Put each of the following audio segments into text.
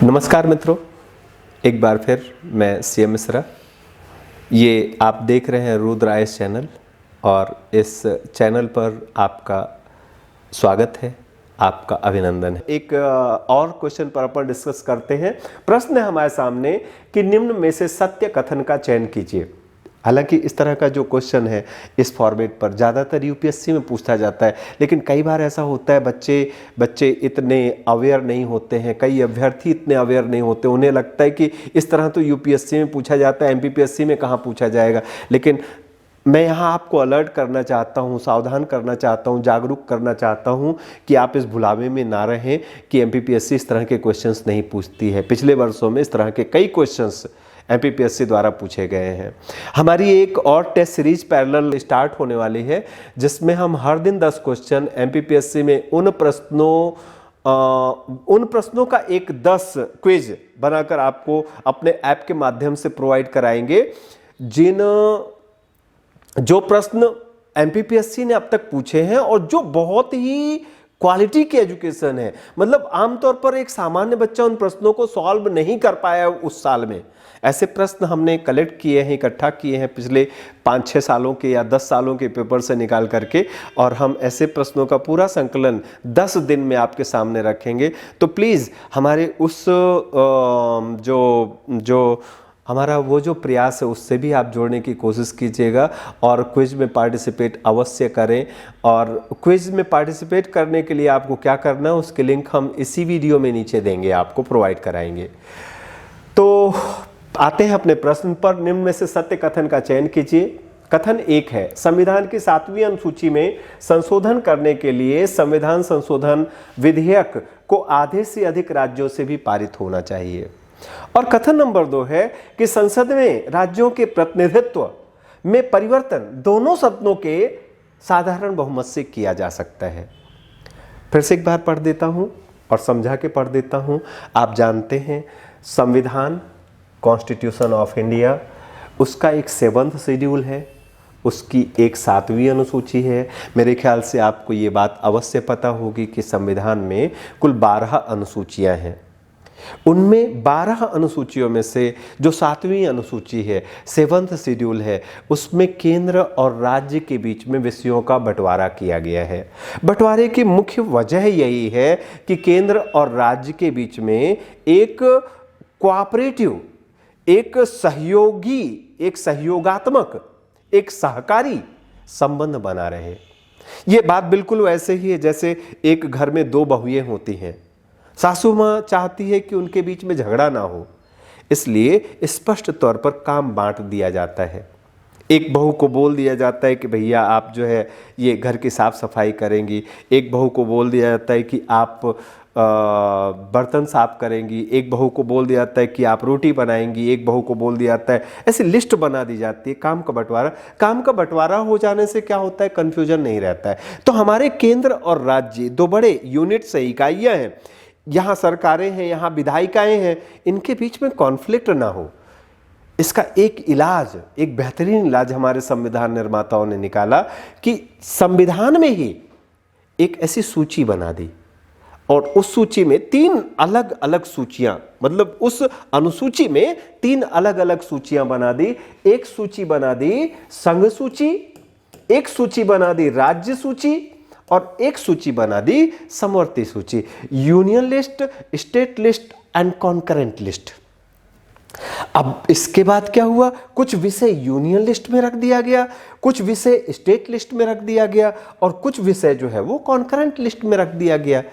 नमस्कार मित्रों, एक बार फिर मैं सीएम मिश्रा। ये आप देख रहे हैं रुद्र आईएएस चैनल और इस चैनल पर आपका स्वागत है, आपका अभिनंदन है। एक और क्वेश्चन पर अपन डिस्कस करते हैं। प्रश्न है हमारे सामने कि निम्न में से सत्य कथन का चयन कीजिए। हालांकि इस तरह का जो क्वेश्चन है इस फॉर्मेट पर ज़्यादातर यूपीएससी में पूछा जाता है, लेकिन कई बार ऐसा होता है बच्चे इतने अवेयर नहीं होते हैं, कई अभ्यर्थी इतने अवेयर नहीं होते, उन्हें लगता है कि इस तरह तो यूपीएससी में पूछा जाता है, एमपीपीएससी में कहाँ पूछा जाएगा। लेकिन मैं यहाँ आपको अलर्ट करना चाहता हूँ, सावधान करना चाहता हूँ, जागरूक करना चाहता हूँ कि आप इस भुलावे में ना रहें कि एमपीपीएससी इस तरह के क्वेश्चंस नहीं पूछती है। पिछले वर्षों में इस तरह के कई क्वेश्चंस एमपीपीएससी द्वारा पूछे गए हैं। हमारी एक और टेस्ट सीरीज पैरेलल स्टार्ट होने वाली है, जिसमें हम हर दिन 10 क्वेश्चन एमपीपीएससी में उन प्रश्नों का एक 10 क्विज बनाकर आपको अपने ऐप के माध्यम से प्रोवाइड कराएंगे, जो प्रश्न एमपीपीएससी ने अब तक पूछे हैं और जो बहुत ही क्वालिटी की एजुकेशन है। मतलब आमतौर पर एक सामान्य बच्चा उन प्रश्नों को सॉल्व नहीं कर पाया उस साल में। ऐसे प्रश्न हमने कलेक्ट किए हैं, इकट्ठा किए हैं पिछले 5-6 सालों के या 10 सालों के पेपर से निकाल करके, और हम ऐसे प्रश्नों का पूरा संकलन 10 दिन में आपके सामने रखेंगे। तो प्लीज़ हमारे उस हमारा वो जो प्रयास है उससे भी आप जोड़ने की कोशिश कीजिएगा और क्विज में पार्टिसिपेट अवश्य करें। और क्विज में पार्टिसिपेट करने के लिए आपको क्या करना है उसकी लिंक हम इसी वीडियो में नीचे देंगे, आपको प्रोवाइड कराएंगे। तो आते हैं अपने प्रश्न पर। निम्न में से सत्य कथन का चयन कीजिए। कथन 1 है, संविधान की 7वीं अनुसूची में संशोधन करने के लिए संविधान संशोधन विधेयक को आधे से अधिक राज्यों से भी पारित होना चाहिए। और कथन नंबर 2 है कि संसद में राज्यों के प्रतिनिधित्व में परिवर्तन दोनों सदनों के साधारण बहुमत से किया जा सकता है। फिर से एक बार पढ़ देता हूं और समझा के पढ़ देता हूं। आप जानते हैं संविधान, कॉन्स्टिट्यूशन ऑफ इंडिया, उसका एक 7वां शेड्यूल है, उसकी एक 7वीं अनुसूची है। मेरे ख्याल से आपको ये बात अवश्य पता होगी कि संविधान में कुल 12 अनुसूचियां हैं। उनमें 12 अनुसूचियों में से जो 7वीं अनुसूची है, 7वां शेड्यूल है, उसमें केंद्र और राज्य के बीच में विषयों का बंटवारा किया गया है। बंटवारे की मुख्य वजह यही है कि केंद्र और राज्य के बीच में एक कोऑपरेटिव, एक सहयोगी, एक सहयोगात्मक, एक सहकारी संबंध बना रहे। यह बात बिल्कुल वैसे ही है जैसे एक घर में 2 बहुएं होती हैं। सासू माँ चाहती है कि उनके बीच में झगड़ा ना हो, इसलिए स्पष्ट तौर पर काम बांट दिया जाता है। एक बहू को बोल दिया जाता है कि भैया आप जो है ये घर की साफ सफाई करेंगी, एक बहू को बोल दिया जाता है कि आप बर्तन साफ करेंगी, एक बहू को बोल दिया जाता है कि आप रोटी बनाएंगी, एक बहू को बोल दिया जाता है। ऐसी लिस्ट बना दी जाती है। काम का बंटवारा हो जाने से क्या होता है, कंफ्यूजन नहीं रहता है। तो हमारे केंद्र और राज्य 2 बड़े यूनिट्स है, इकाइयाँ हैं, यहाँ सरकारें हैं, यहाँ विधायिकाएं हैं, इनके बीच में कॉन्फ्लिक्ट ना हो, इसका एक इलाज, एक बेहतरीन इलाज हमारे संविधान निर्माताओं ने निकाला कि संविधान में ही एक ऐसी सूची बना दी और उस सूची में 3 अलग अलग सूचियां, मतलब उस अनुसूची में 3 अलग अलग सूचियां बना दी। एक सूची बना दी संघ सूची, एक सूची बना दी राज्य सूची और एक सूची बना दी समवर्ती सूची, union list, state list and concurrent list. अब इसके बाद क्या हुआ, कुछ विषय यूनियन लिस्ट में रख दिया गया, कुछ विषय स्टेट लिस्ट में रख दिया गया और कुछ विषय जो है वो कॉन्करेंट लिस्ट में रख दिया गया।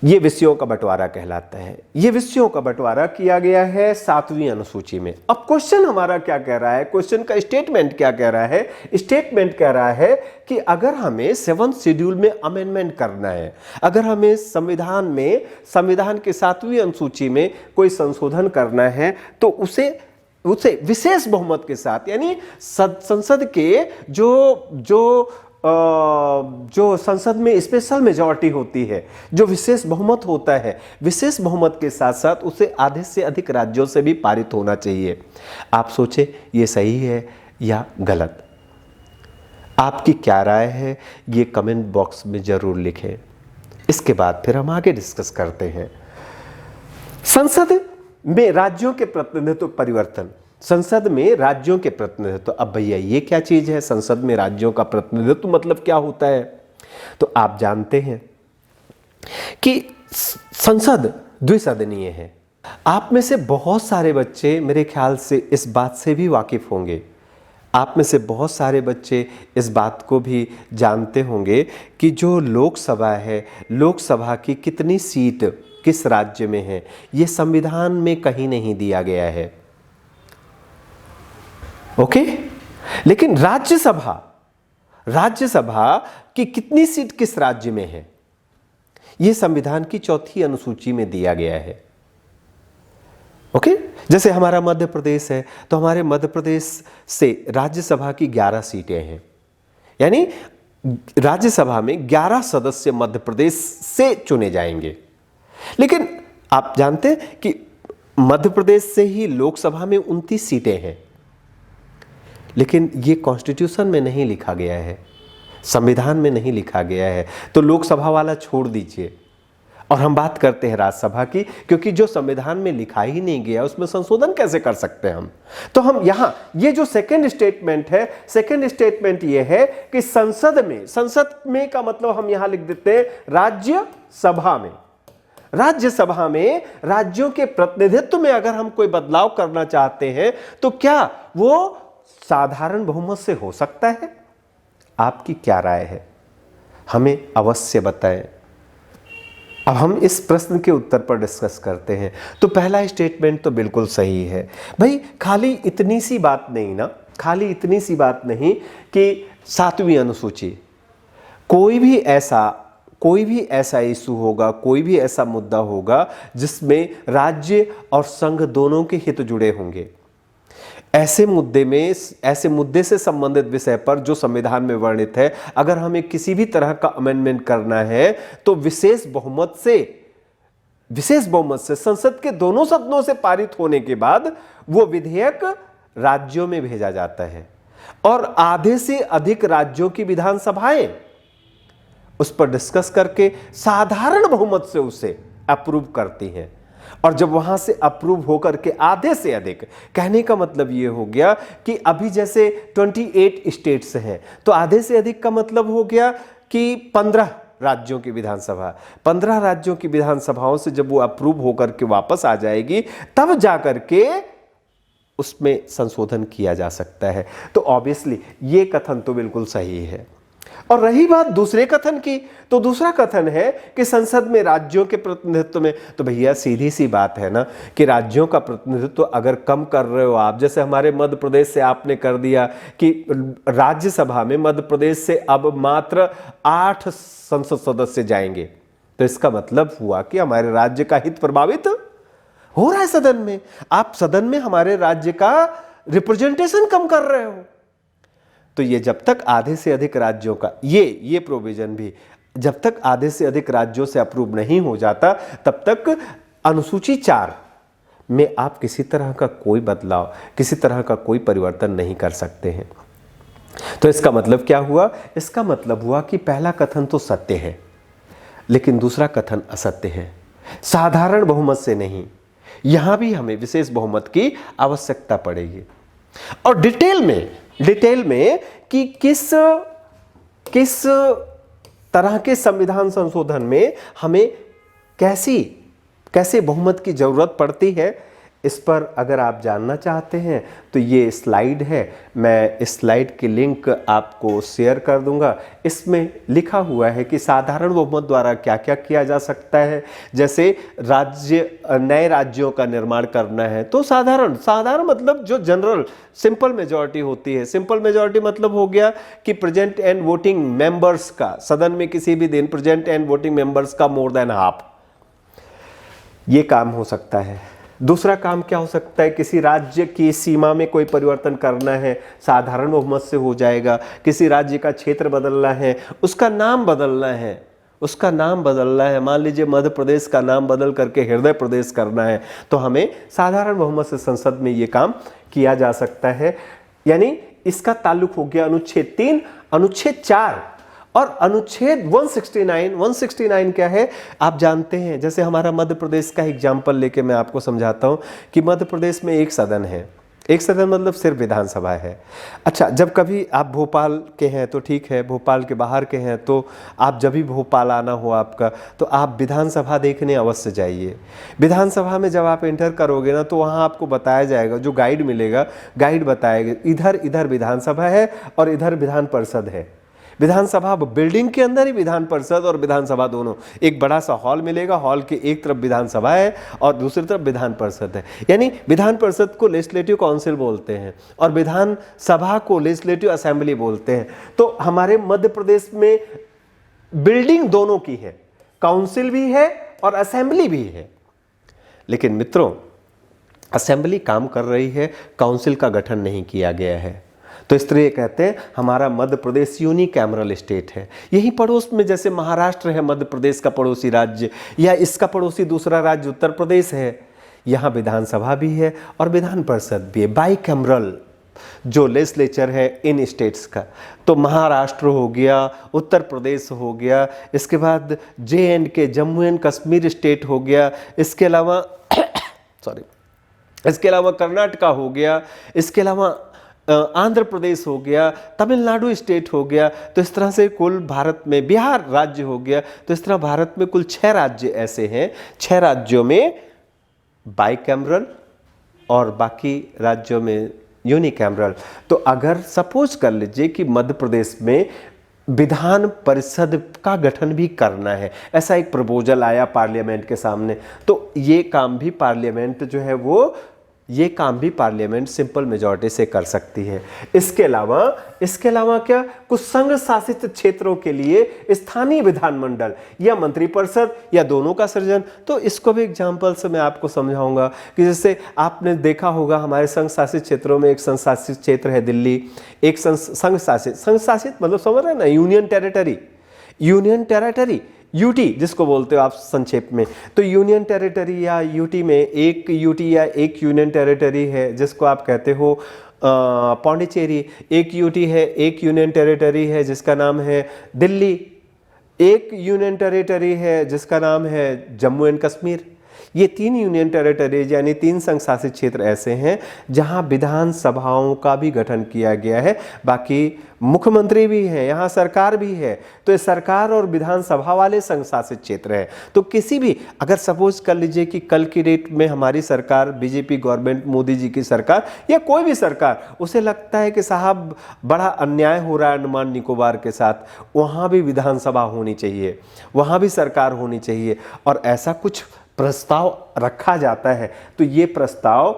ये विषयों का बंटवारा कहलाता है। ये विषयों का बंटवारा किया गया है 7वीं अनुसूची में। अब क्वेश्चन हमारा क्या कह रहा है, क्वेश्चन का स्टेटमेंट क्या कह रहा है? स्टेटमेंट कह रहा है कि अगर हमें 7वां शेड्यूल में अमेंडमेंट करना है, अगर हमें संविधान के 7वीं अनुसूची में कोई संशोधन करना है तो उसे विशेष बहुमत के साथ, यानी संसद के जो संसद में स्पेशल मेजॉरिटी होती है, जो विशेष बहुमत होता है, विशेष बहुमत के साथ साथ उसे आधे से अधिक राज्यों से भी पारित होना चाहिए। आप सोचे ये सही है या गलत? आपकी क्या राय है ये कमेंट बॉक्स में जरूर लिखें। इसके बाद फिर हम आगे डिस्कस करते हैं। संसद में राज्यों के प्रतिनिधित्व परिवर्तन, संसद में राज्यों के प्रतिनिधित्व। अब भैया ये क्या चीज है, संसद में राज्यों का प्रतिनिधित्व मतलब क्या होता है? तो आप जानते हैं कि संसद द्विसदनीय है। आप में से बहुत सारे बच्चे मेरे ख्याल से इस बात से भी वाकिफ होंगे, आप में से बहुत सारे बच्चे इस बात को भी जानते होंगे कि जो लोकसभा है, लोकसभा की कितनी सीट किस राज्य में है, ये संविधान में कहीं नहीं दिया गया है। ओके? लेकिन राज्यसभा, राज्यसभा की कितनी सीट किस राज्य में है, यह संविधान की 4थी अनुसूची में दिया गया है। ओके? जैसे हमारा मध्य प्रदेश है, तो हमारे मध्य प्रदेश से राज्यसभा की 11 सीटें हैं, यानी राज्यसभा में 11 सदस्य मध्य प्रदेश से चुने जाएंगे। लेकिन आप जानते हैं कि मध्य प्रदेश से ही लोकसभा में 29 सीटें हैं, लेकिन ये कॉन्स्टिट्यूशन में नहीं लिखा गया है, संविधान में नहीं लिखा गया है। तो लोकसभा वाला छोड़ दीजिए और हम बात करते हैं राज्यसभा की, क्योंकि जो संविधान में लिखा ही नहीं गया उसमें संशोधन कैसे कर सकते हैं हम। तो हम यहां ये जो सेकंड स्टेटमेंट है, सेकंड स्टेटमेंट ये है कि संसद में, संसद में का मतलब हम यहां लिख देते हैं राज्यसभा में। राज्यसभा में राज्यों के प्रतिनिधित्व में अगर हम कोई बदलाव करना चाहते हैं तो क्या वो साधारण बहुमत से हो सकता है? आपकी क्या राय है, हमें अवश्य बताएं। अब हम इस प्रश्न के उत्तर पर डिस्कस करते हैं। तो पहला स्टेटमेंट तो बिल्कुल सही है भाई, खाली इतनी सी बात नहीं ना, खाली इतनी सी बात नहीं कि 7वीं अनुसूची, कोई भी ऐसा इशू होगा, कोई भी ऐसा मुद्दा होगा जिसमें राज्य और संघ दोनों के हित जुड़े होंगे, ऐसे मुद्दे से संबंधित विषय पर जो संविधान में वर्णित है, अगर हमें किसी भी तरह का अमेंडमेंट करना है तो विशेष बहुमत से संसद के दोनों सदनों से पारित होने के बाद वो विधेयक राज्यों में भेजा जाता है और आधे से अधिक राज्यों की विधानसभाएं उस पर डिस्कस करके साधारण बहुमत से उसे अप्रूव करती हैं। और जब वहां से अप्रूव होकर के आधे से अधिक, कहने का मतलब यह हो गया कि अभी जैसे 28 स्टेट्स हैं, तो आधे से अधिक का मतलब हो गया कि 15 राज्यों की विधानसभा, 15 राज्यों की विधानसभाओं से जब वो अप्रूव होकर के वापस आ जाएगी, तब जाकर के उसमें संशोधन किया जा सकता है। तो ऑब्वियसली ये कथन तो बिल्कुल सही है। और रही बात दूसरे कथन की, तो दूसरा कथन है कि संसद में राज्यों के प्रतिनिधित्व में, तो भैया सीधी सी बात है ना कि राज्यों का प्रतिनिधित्व अगर कम कर रहे हो आप, जैसे हमारे मध्य प्रदेश से आपने कर दिया कि राज्यसभा में मध्य प्रदेश से अब मात्र 8 संसद सदस्य जाएंगे, तो इसका मतलब हुआ कि हमारे राज्य का हित प्रभावित हो रहा है सदन में। आप सदन में हमारे राज्य का रिप्रेजेंटेशन कम कर रहे हो। तो ये जब तक आधे से अधिक राज्यों का ये प्रोविजन भी जब तक आधे से अधिक राज्यों से अप्रूव नहीं हो जाता, तब तक अनुसूची 4 में आप किसी तरह का कोई बदलाव, किसी तरह का कोई परिवर्तन नहीं कर सकते हैं। तो इसका मतलब क्या हुआ? इसका मतलब हुआ कि पहला कथन तो सत्य है, लेकिन दूसरा कथन असत्य है। साधारण बहुमत से नहीं, यहां भी हमें विशेष बहुमत की आवश्यकता पड़ेगी। और डिटेल में कि किस तरह के संविधान संशोधन में हमें कैसे बहुमत की जरूरत पड़ती है, इस पर अगर आप जानना चाहते हैं तो ये स्लाइड है, मैं इस स्लाइड की लिंक आपको शेयर कर दूंगा। इसमें लिखा हुआ है कि साधारण बहुमत द्वारा क्या क्या किया जा सकता है। जैसे नए राज्यों का निर्माण करना है तो साधारण मतलब जो जनरल सिंपल मेजॉरिटी होती है। सिंपल मेजॉरिटी मतलब हो गया कि प्रेजेंट एंड वोटिंग मेंबर्स का, सदन में किसी भी दिन प्रेजेंट एंड वोटिंग मेंबर्स का मोर देन हाफ, ये काम हो सकता है। दूसरा काम क्या हो सकता है? किसी राज्य की सीमा में कोई परिवर्तन करना है, साधारण बहुमत से हो जाएगा। किसी राज्य का क्षेत्र बदलना है, उसका नाम बदलना है, मान लीजिए मध्य प्रदेश का नाम बदल करके हृदय प्रदेश करना है, तो हमें साधारण बहुमत से संसद में ये काम किया जा सकता है। यानी इसका ताल्लुक हो गया अनुच्छेद 3, अनुच्छेद 4 और अनुच्छेद 169 क्या है आप जानते हैं। जैसे हमारा मध्य प्रदेश का एग्जाम्पल लेके मैं आपको समझाता हूं कि मध्य प्रदेश में एक सदन है, एक सदन मतलब सिर्फ विधानसभा है। अच्छा, जब कभी आप भोपाल के हैं तो ठीक है, भोपाल के बाहर के हैं तो आप जब भी भोपाल आना हो आपका तो आप विधानसभा देखने अवश्य जाइए। विधानसभा में जब आप एंटर करोगे ना तो वहाँ आपको बताया जाएगा, जो गाइड मिलेगा, गाइड बताएगा इधर इधर विधानसभा है और इधर विधान परिषद है। विधानसभा बिल्डिंग के अंदर ही विधान परिषद और विधानसभा दोनों, एक बड़ा सा हॉल मिलेगा, हॉल के एक तरफ विधानसभा है और दूसरी तरफ विधान परिषद है। यानी विधान परिषद को लेजिस्लेटिव काउंसिल बोलते हैं और विधानसभा को लेजिस्लेटिव असेंबली बोलते हैं। तो हमारे मध्य प्रदेश में बिल्डिंग दोनों की है, काउंसिल भी है और असेंबली भी है। लेकिन मित्रों, असेंबली काम कर रही है, काउंसिल का गठन नहीं किया गया है। तो इस तरह कहते हैं हमारा मध्य प्रदेश यूनिकैमरल स्टेट है। यही पड़ोस में जैसे महाराष्ट्र है मध्य प्रदेश का पड़ोसी राज्य, या इसका पड़ोसी दूसरा राज्य उत्तर प्रदेश है, यहाँ विधानसभा भी है और विधान परिषद भी है, बाइकैमरल जो लेजिस्लेचर है इन स्टेट्स का। तो महाराष्ट्र हो गया, उत्तर प्रदेश हो गया, इसके बाद JNK Jammu and Kashmir state हो गया, इसके अलावा इसके अलावा कर्नाटका हो गया, इसके अलावा आंध्र प्रदेश हो गया, तमिलनाडु स्टेट हो गया। तो इस तरह से कुल भारत में बिहार राज्य हो गया। तो इस तरह भारत में कुल 6 राज्य ऐसे हैं, 6 राज्यों में बाइकैमरल और बाकी राज्यों में यूनिकैमरल। तो अगर सपोज कर लीजिए कि मध्य प्रदेश में विधान परिषद का गठन भी करना है, ऐसा एक प्रपोजल आया पार्लियामेंट के सामने, तो ये काम भी पार्लियामेंट जो है वो ये काम भी पार्लियामेंट सिंपल मेजॉरिटी से कर सकती है। इसके अलावा क्या, कुछ संघ शासित क्षेत्रों के लिए स्थानीय विधानमंडल या मंत्रिपरिषद या दोनों का सृजन। तो इसको भी एग्जांपल से मैं आपको समझाऊंगा कि जैसे आपने देखा होगा हमारे संघ शासित क्षेत्रों में एक संघ शासित क्षेत्र है दिल्ली, एक संघ शासित मतलब समझ रहे हैं ना, यूनियन टेरिटरी यूटी जिसको बोलते हो आप संक्षेप में। तो यूनियन टेरिटरी या यूटी में एक यूटी या एक यूनियन टेरिटरी है जिसको आप कहते हो पौंडीचेरी, एक यूटी है, एक यूनियन टेरिटरी है जिसका नाम है दिल्ली, एक यूनियन टेरिटरी है जिसका नाम है जम्मू एंड कश्मीर। ये 3 यूनियन टेरिटरीज यानी 3 संघ शासित क्षेत्र ऐसे हैं जहां विधानसभाओं का भी गठन किया गया है। बाकी मुख्यमंत्री भी हैं, यहाँ सरकार भी है। तो ये सरकार और विधानसभा वाले संघ शासित क्षेत्र है। तो किसी भी, अगर सपोज कर लीजिए कि कल की डेट में हमारी सरकार, बीजेपी गवर्नमेंट, मोदी जी की सरकार या कोई भी सरकार, उसे लगता है कि साहब बड़ा अन्याय हो रहा है अंडमान निकोबार के साथ, वहाँ भी विधानसभा होनी चाहिए, वहाँ भी सरकार होनी चाहिए, और ऐसा कुछ प्रस्ताव रखा जाता है, तो ये प्रस्ताव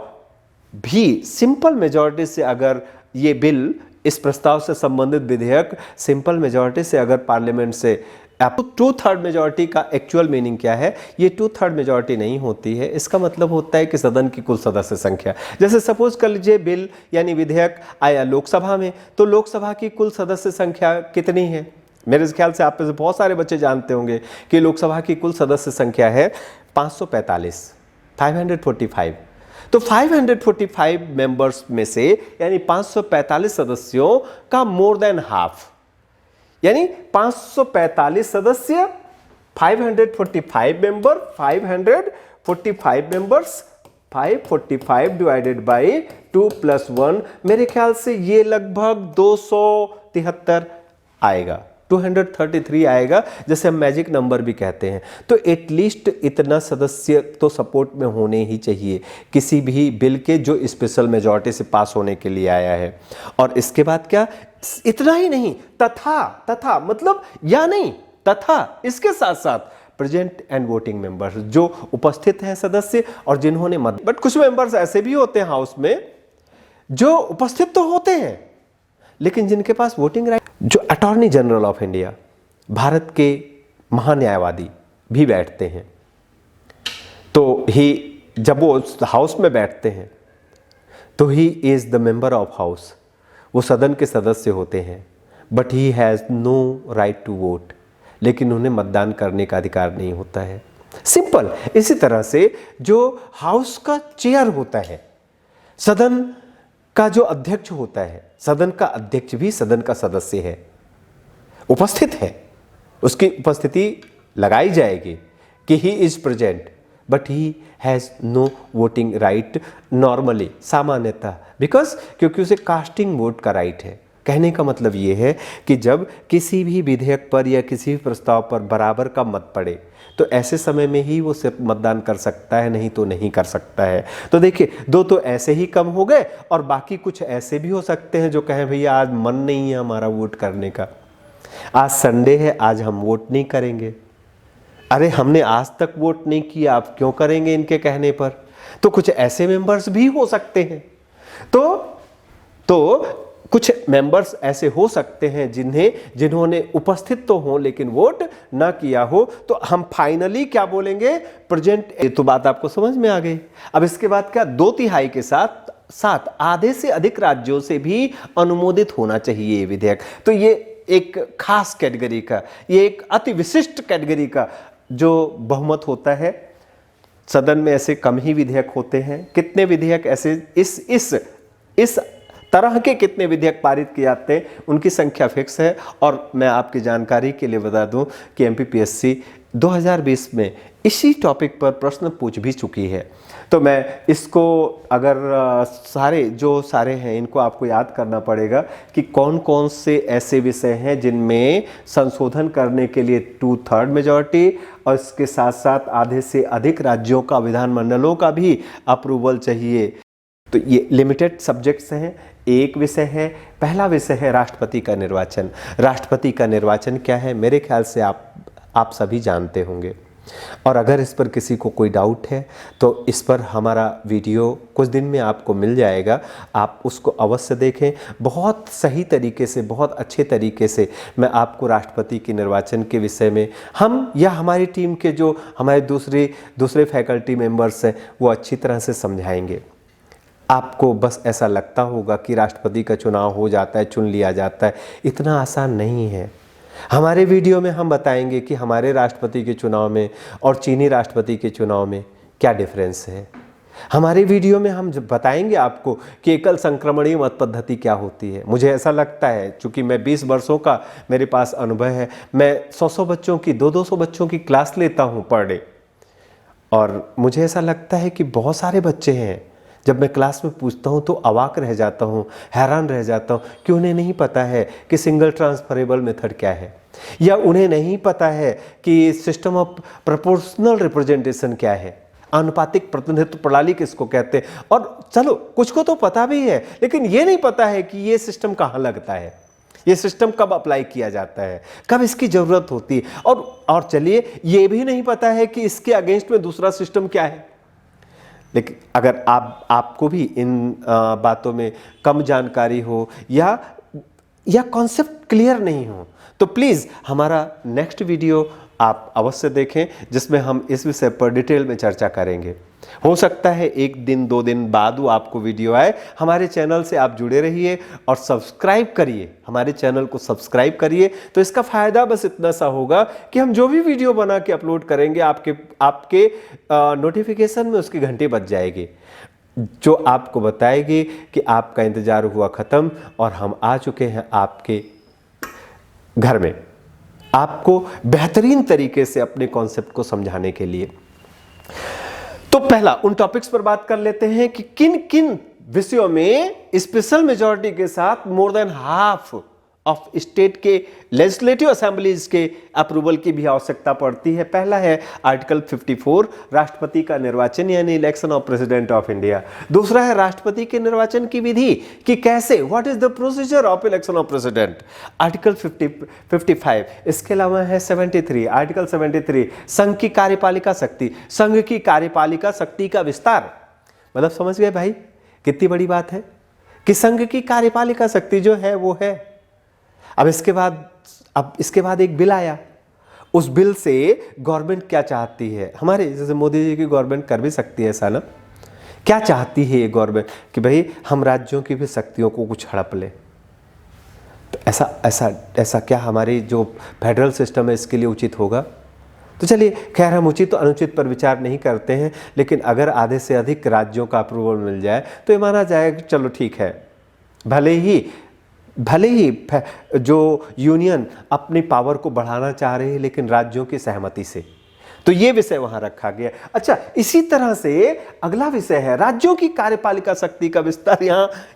भी सिंपल मेजॉरिटी से, अगर ये बिल, इस प्रस्ताव से संबंधित विधेयक सिंपल मेजॉरिटी से अगर पार्लियामेंट से 2/3 मेजॉरिटी का एक्चुअल मीनिंग क्या है, ये 2/3 मेजॉरिटी नहीं होती है। इसका मतलब होता है कि सदन की कुल सदस्य संख्या, जैसे सपोज कर लीजिए बिल यानी विधेयक आया लोकसभा में, तो लोकसभा की कुल सदस्य संख्या कितनी है? मेरे ख्याल से आप में से बहुत सारे बच्चे जानते होंगे कि लोकसभा की कुल सदस्य संख्या है 545। तो 545 मेंबर्स में से यानी 545 सदस्यों का मोर देन हाफ, यानी 545 सदस्य, 545 मेंबर, 545 मेंबर्स, 545 डिवाइडेड बाय 2 + 1, मेरे ख्याल से ये लगभग 273 आएगा, 233 आएगा, जैसे हम मैजिक नंबर भी कहते हैं। तो एटलीस्ट इतना सदस्य तो सपोर्ट में होने ही चाहिए किसी भी बिल के जो स्पेशल मेजॉरिटी से पास होने के लिए आया है। और इसके बाद क्या, इतना ही नहीं, तथा मतलब या नहीं, तथा इसके साथ साथ प्रेजेंट एंड वोटिंग मेंबर्स, जो उपस्थित हैं सदस्य और जिन्होंने मत, बट कुछ मेंबर्स ऐसे भी होते हैं हाउस में जो उपस्थित तो होते हैं लेकिन जिनके पास वोटिंग राइट, जो attorney general of India, Bharat के महान्यायवादी भी बैठते हैं। तो जब वो हाउस में बैठते हैं तो he is the member of house, वो सदन के सदस्य होते हैं, but he has no right to vote, लेकिन उन्हें मतदान करने का अधिकार नहीं होता है। सिंपल। इसी तरह से जो हाउस का चेयर होता है, सदन का जो अध्यक्ष होता है, सदन का अध्यक्ष भी सदन का सदस्य है, उपस्थित है, उसकी उपस्थिति लगाई जाएगी कि he is present, but he has no voting right normally, सामान्यतः, बिकॉज क्योंकि उसे कास्टिंग वोट का राइट है। कहने का मतलब ये है कि जब किसी भी विधेयक पर या किसी भी प्रस्ताव पर बराबर का मत पड़े तो ऐसे समय में ही वो सिर्फ मतदान कर सकता है, नहीं तो नहीं कर सकता है। तो देखिए, दो तो ऐसे ही कम हो गए और बाकी कुछ ऐसे भी हो सकते हैं जो कहें भैया आज मन नहीं है हमारा वोट करने का, आज संडे है, आज हम वोट नहीं करेंगे। अरे हमने आज तक वोट नहीं किया, आप क्यों करेंगे इनके कहने पर? तो कुछ ऐसे मेंबर्स भी हो सकते हैं। तो कुछ मेंबर्स ऐसे हो सकते हैं जिन्होंने उपस्थित तो हो लेकिन वोट ना किया हो। तो हम फाइनली क्या बोलेंगे? प्रेजेंट। ये तो बात आपको समझ में आ गई। अब इसके बाद क्या? 2/3 के साथ आधे से अधिक राज्यों से भी अनुमोदित होना चाहिए ये विधेयक। तो ये एक खास कैटेगरी का, ये एक अति विशिष्ट कैटेगरी का जो बहुमत होता है। सदन में ऐसे कम ही विधेयक होते हैं। कितने विधेयक ऐसे इस तरह के कितने विधेयक पारित किए जाते हैं, उनकी संख्या फिक्स है। और मैं आपकी जानकारी के लिए बता दूं कि एमपीपीएससी 2020 में इसी टॉपिक पर प्रश्न पूछ भी चुकी है। तो मैं इसको अगर सारे हैं इनको आपको याद करना पड़ेगा कि कौन कौन से ऐसे विषय हैं जिनमें संशोधन करने के लिए 2/3 मेजॉरिटी और इसके साथ साथ आधे से अधिक राज्यों का, विधानमंडलों का भी अप्रूवल चाहिए। तो ये लिमिटेड सब्जेक्ट्स हैं। एक विषय है, पहला विषय है राष्ट्रपति का निर्वाचन। राष्ट्रपति का निर्वाचन क्या है, मेरे ख्याल से आप सभी जानते होंगे। और अगर इस पर किसी को कोई डाउट है तो इस पर हमारा वीडियो कुछ दिन में आपको मिल जाएगा, आप उसको अवश्य देखें। बहुत सही तरीके से, बहुत अच्छे तरीके से मैं आपको राष्ट्रपति के निर्वाचन के विषय में, हम या हमारी टीम के जो हमारे दूसरे फैकल्टी मेंबर्स हैं वो अच्छी तरह से समझाएंगे। आपको बस ऐसा लगता होगा कि राष्ट्रपति का चुनाव हो जाता है, चुन लिया जाता है, इतना आसान नहीं है। हमारे वीडियो में हम बताएंगे कि हमारे राष्ट्रपति के चुनाव में और चीनी राष्ट्रपति के चुनाव में क्या डिफरेंस है। हमारे वीडियो में हम बताएंगे आपको कि एकल संक्रमणीय मत पद्धति क्या होती है। मुझे ऐसा लगता है, चूँकि मैं 20 वर्षों का मेरे पास अनुभव है, मैं 100 बच्चों की 200 बच्चों की क्लास लेता हूँ पर डे, और मुझे ऐसा लगता है कि बहुत सारे बच्चे हैं, जब मैं क्लास में पूछता हूँ तो अवाक रह जाता हूँ, हैरान रह जाता हूँ कि उन्हें नहीं पता है कि सिंगल ट्रांसफरेबल मेथड क्या है, या उन्हें नहीं पता है कि सिस्टम ऑफ प्रोपोर्शनल रिप्रेजेंटेशन क्या है, आनुपातिक प्रतिनिधित्व प्रणाली किसको कहते हैं। और चलो कुछ को तो पता भी है, लेकिन ये नहीं पता है कि ये सिस्टम कहाँ लगता है, ये सिस्टम कब अप्लाई किया जाता है, कब इसकी ज़रूरत होती है। और चलिए ये भी नहीं पता है कि इसके अगेंस्ट में दूसरा सिस्टम क्या है। लेकिन अगर आपको भी इन बातों में कम जानकारी हो या कॉन्सेप्ट क्लियर नहीं हो तो प्लीज़ हमारा नेक्स्ट वीडियो आप अवश्य देखें, जिसमें हम इस विषय पर डिटेल में चर्चा करेंगे। हो सकता है 1 दिन 2 दिन बाद वो आपको वीडियो आए। हमारे चैनल से आप जुड़े रहिए और सब्सक्राइब करिए, हमारे चैनल को सब्सक्राइब करिए। तो इसका फ़ायदा बस इतना सा होगा कि हम जो भी वीडियो बना के अपलोड करेंगे आपके नोटिफिकेशन में उसकी घंटी बज जाएगी, जो आपको बताएगी कि आपका इंतज़ार हुआ ख़त्म और हम आ चुके हैं आपके घर में, आपको बेहतरीन तरीके से अपने कॉन्सेप्ट को समझाने के लिए। तो पहला उन टॉपिक्स पर बात कर लेते हैं कि किन किन विषयों में स्पेशल मेजॉरिटी के साथ more than half of state के लेजिस्लेटिव असेंबलीज के अप्रूवल की भी आवश्यकता पड़ती है। पहला है आर्टिकल 54, राष्ट्रपति का निर्वाचन यानी election of president of India. दूसरा है राष्ट्रपति के निर्वाचन की विधि कि कैसे, what is the procedure of election of president, article 55। इसके अलावा है 73, आर्टिकल 73, संघ की कार्यपालिका शक्ति, संघ की कार्यपालिका शक्ति का विस्तार। मतलब समझ गए भाई कितनी बड़ी बात है कि संघ की कार्यपालिका शक्ति जो है वो है। अब इसके बाद एक बिल आया, उस बिल से गवर्नमेंट क्या चाहती है, हमारे जैसे मोदी जी की गवर्नमेंट कर भी सकती है ऐसा ना, क्या चाहती है ये गवर्नमेंट कि भाई हम राज्यों की भी शक्तियों को कुछ हड़प ले। तो ऐसा क्या हमारी जो फेडरल सिस्टम है इसके लिए उचित होगा? तो चलिए खैर हम उचित तो अनुचित पर विचार नहीं करते हैं, लेकिन अगर आधे से अधिक राज्यों का अप्रूवल मिल जाए तो ये माना जाए चलो ठीक है, भले ही भले ही जो यूनियन अपनी पावर को बढ़ाना चाह रही है, लेकिन राज्यों की सहमति से। तो ये विषय वहां रखा गया। अच्छा, इसी तरह से अगला विषय है राज्यों की कार्यपालिका शक्ति का विस्तार।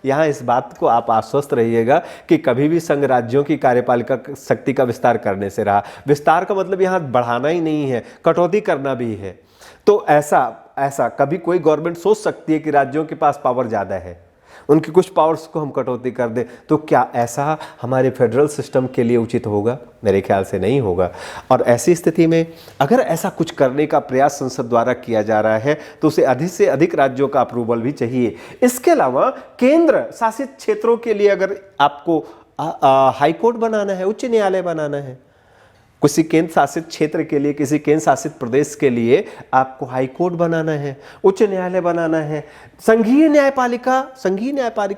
यहाँ इस बात को आप आश्वस्त रहिएगा कि कभी भी संघ राज्यों की कार्यपालिका शक्ति का विस्तार करने से रहा। विस्तार का मतलब यहाँ बढ़ाना ही नहीं है, कटौती करना भी है। तो ऐसा कभी कोई गवर्नमेंट सोच सकती है कि राज्यों के पास पावर ज़्यादा है, उनकी कुछ पावर्स को हम कटौती कर दें, तो क्या ऐसा हमारे फेडरल सिस्टम के लिए उचित होगा? मेरे ख्याल से नहीं होगा। और ऐसी स्थिति में अगर ऐसा कुछ करने का प्रयास संसद द्वारा किया जा रहा है तो उसे अधिक से अधिक राज्यों का अप्रूवल भी चाहिए। इसके अलावा केंद्र शासित क्षेत्रों के लिए अगर आपको हाई कोर्ट बनाना है, उच्च न्यायालय बनाना है, किसी केंद्र शासित क्षेत्र के लिए, किसी केंद्र शासित प्रदेश के लिए आपको हाई कोर्ट बनाना है, उच्च न्यायालय बनाना है, संघीय न्यायपालिका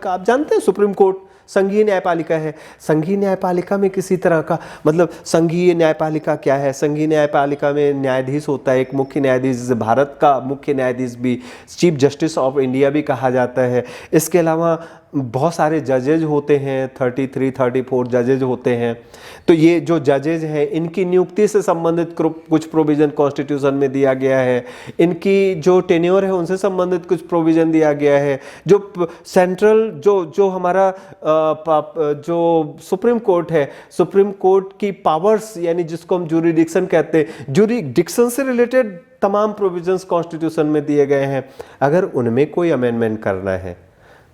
आप जानते हैं सुप्रीम कोर्ट संघीय न्यायपालिका है। संघीय न्यायपालिका में किसी तरह का मतलब संघीय न्यायपालिका क्या है? संघीय न्यायपालिका में न्यायाधीश होता है, एक मुख्य न्यायाधीश, जिसे भारत का मुख्य न्यायाधीश भी, चीफ जस्टिस ऑफ इंडिया भी कहा जाता है। इसके अलावा बहुत सारे जजेज होते हैं, 33-34 जजेज होते हैं। तो ये जो जजेज हैं इनकी नियुक्ति से संबंधित कुछ प्रोविज़न कॉन्स्टिट्यूशन में दिया गया है, इनकी जो टेन्योर है उनसे संबंधित कुछ प्रोविज़न दिया गया है। जो सेंट्रल जो हमारा जो सुप्रीम कोर्ट है, सुप्रीम कोर्ट की पावर्स यानी जिसको हम ज्यूरिडिक्शन कहते हैं, ज्यूरिडिक्शन से रिलेटेड तमाम प्रोविजंस कॉन्स्टिट्यूशन में दिए गए हैं। अगर उनमें कोई अमेंडमेंट करना है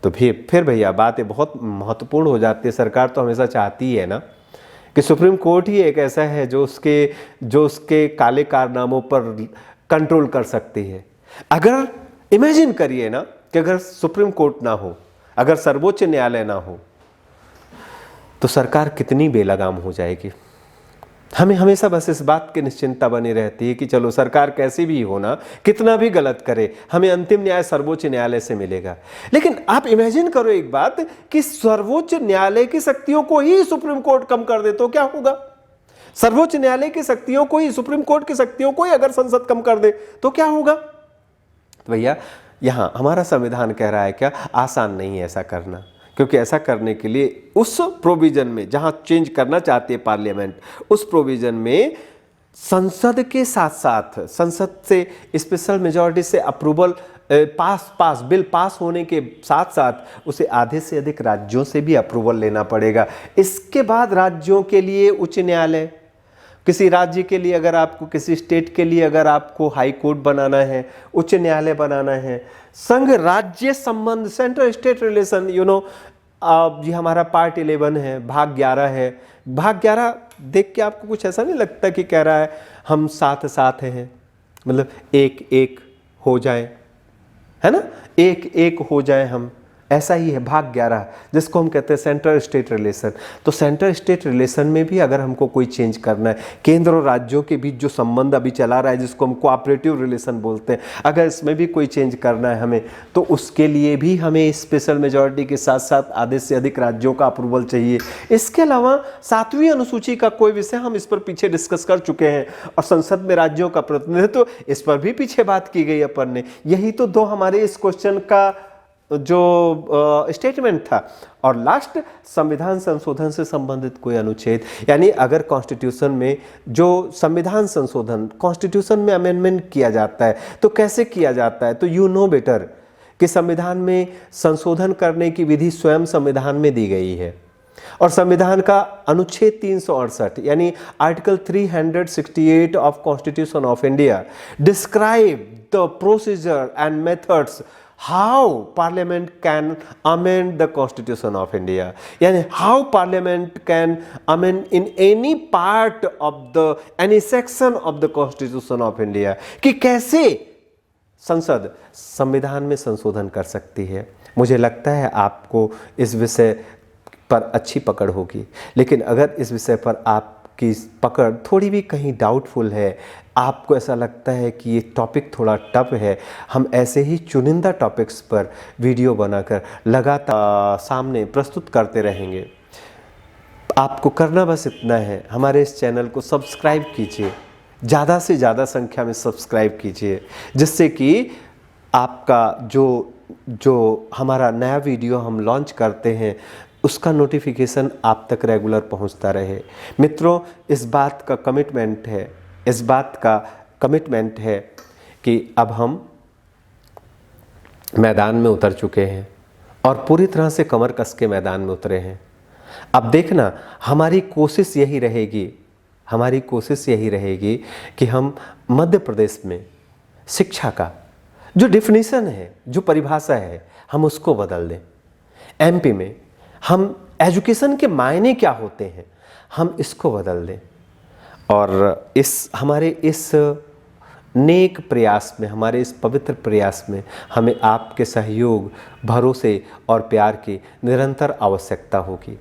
तो फिर भैया बातें बहुत महत्वपूर्ण हो जाती है। सरकार तो हमेशा चाहती है ना कि सुप्रीम कोर्ट ही एक ऐसा है जो उसके काले कारनामों पर कंट्रोल कर सकती है। अगर इमेजिन करिए ना कि अगर सुप्रीम कोर्ट ना हो, अगर सर्वोच्च न्यायालय ना हो, तो सरकार कितनी बेलगाम हो जाएगी। हमें हमेशा बस इस बात की निश्चिंता बनी रहती है कि चलो सरकार कैसी भी हो ना, कितना भी गलत करे, हमें अंतिम न्याय सर्वोच्च न्यायालय से मिलेगा। लेकिन आप इमेजिन करो एक बात कि सर्वोच्च न्यायालय की शक्तियों को ही सुप्रीम कोर्ट कम कर दे तो क्या होगा? सर्वोच्च न्यायालय की शक्तियों को ही, सुप्रीम कोर्ट की शक्तियों को ही अगर संसद कम कर दे तो क्या होगा? तो भैया यहां हमारा संविधान कह रहा है क्या, आसान नहीं है ऐसा करना, क्योंकि ऐसा करने के लिए उस प्रोविजन में जहां चेंज करना चाहती है पार्लियामेंट, उस प्रोविजन में संसद के साथ साथ संसद से स्पेशल मेजॉरिटी से अप्रूवल बिल पास होने के साथ साथ उसे आधे से अधिक राज्यों से भी अप्रूवल लेना पड़ेगा। इसके बाद राज्यों के लिए उच्च न्यायालय, किसी राज्य के लिए अगर आपको, किसी स्टेट के लिए अगर आपको हाई कोर्ट बनाना है, उच्च न्यायालय बनाना है, संघ राज्य संबंध, सेंट्रल स्टेट रिलेशन, ये हमारा पार्ट 11 है, भाग 11 है। भाग 11 देख के आपको कुछ ऐसा नहीं लगता कि कह रहा है हम साथ साथ हैं, मतलब एक एक हो जाए, है ना, एक एक हो जाए हम, ऐसा ही है भाग 11, जिसको हम कहते हैं सेंट्रल स्टेट रिलेशन। तो सेंट्रल स्टेट रिलेशन में भी अगर हमको कोई चेंज करना है, केंद्र और राज्यों के बीच जो संबंध अभी चला रहा है जिसको हम कोऑपरेटिव रिलेशन बोलते हैं, अगर इसमें भी कोई चेंज करना है हमें, तो उसके लिए भी हमें स्पेशल मेजॉरिटी के साथ साथ आधे से अधिक राज्यों का अप्रूवल चाहिए। इसके अलावा 7वीं अनुसूची का कोई विषय, हम इस पर पीछे डिस्कस कर चुके हैं, और संसद में राज्यों का प्रतिनिधित्व, इस पर भी पीछे बात की गई अपन ने। यही तो दो हमारे इस क्वेश्चन का जो स्टेटमेंट था। और लास्ट, संविधान संशोधन से संबंधित कोई अनुच्छेद, यानी अगर कॉन्स्टिट्यूशन में जो संविधान संशोधन, कॉन्स्टिट्यूशन में अमेंडमेंट किया जाता है तो कैसे किया जाता है, तो यू नो बेटर कि संविधान में संशोधन करने की विधि स्वयं संविधान में दी गई है। और संविधान का अनुच्छेद 368 यानी article 368 of constitution of India describe the procedure and methods how parliament can amend the constitution of India, यानी how parliament can amend in any part of the any section of the constitution of India, कि कैसे संसद संविधान में संशोधन कर सकती है। मुझे लगता है आपको इस विषय पर अच्छी पकड़ होगी, लेकिन अगर इस विषय पर आपकी पकड़ थोड़ी भी कहीं डाउटफुल है, आपको ऐसा लगता है कि ये टॉपिक थोड़ा टफ है, हम ऐसे ही चुनिंदा टॉपिक्स पर वीडियो बनाकर लगातार सामने प्रस्तुत करते रहेंगे। आपको करना बस इतना है, हमारे इस चैनल को सब्सक्राइब कीजिए, ज़्यादा से ज़्यादा संख्या में सब्सक्राइब कीजिए, जिससे कि आपका जो हमारा नया वीडियो हम लॉन्च करते हैं उसका नोटिफिकेशन आप तक रेगुलर पहुंचता रहे। मित्रों, इस बात का कमिटमेंट है कि अब हम मैदान में उतर चुके हैं और पूरी तरह से कमर कस के मैदान में उतरे हैं। अब देखना, हमारी कोशिश यही रहेगी कि हम मध्य प्रदेश में शिक्षा का जो डिफिनीशन है, जो परिभाषा है, हम उसको बदल दें। एमपी में हम एजुकेशन के मायने क्या होते हैं, हम इसको बदल दें। और हमारे इस नेक प्रयास में, हमारे इस पवित्र प्रयास में हमें आपके सहयोग, भरोसे और प्यार की निरंतर आवश्यकता होगी।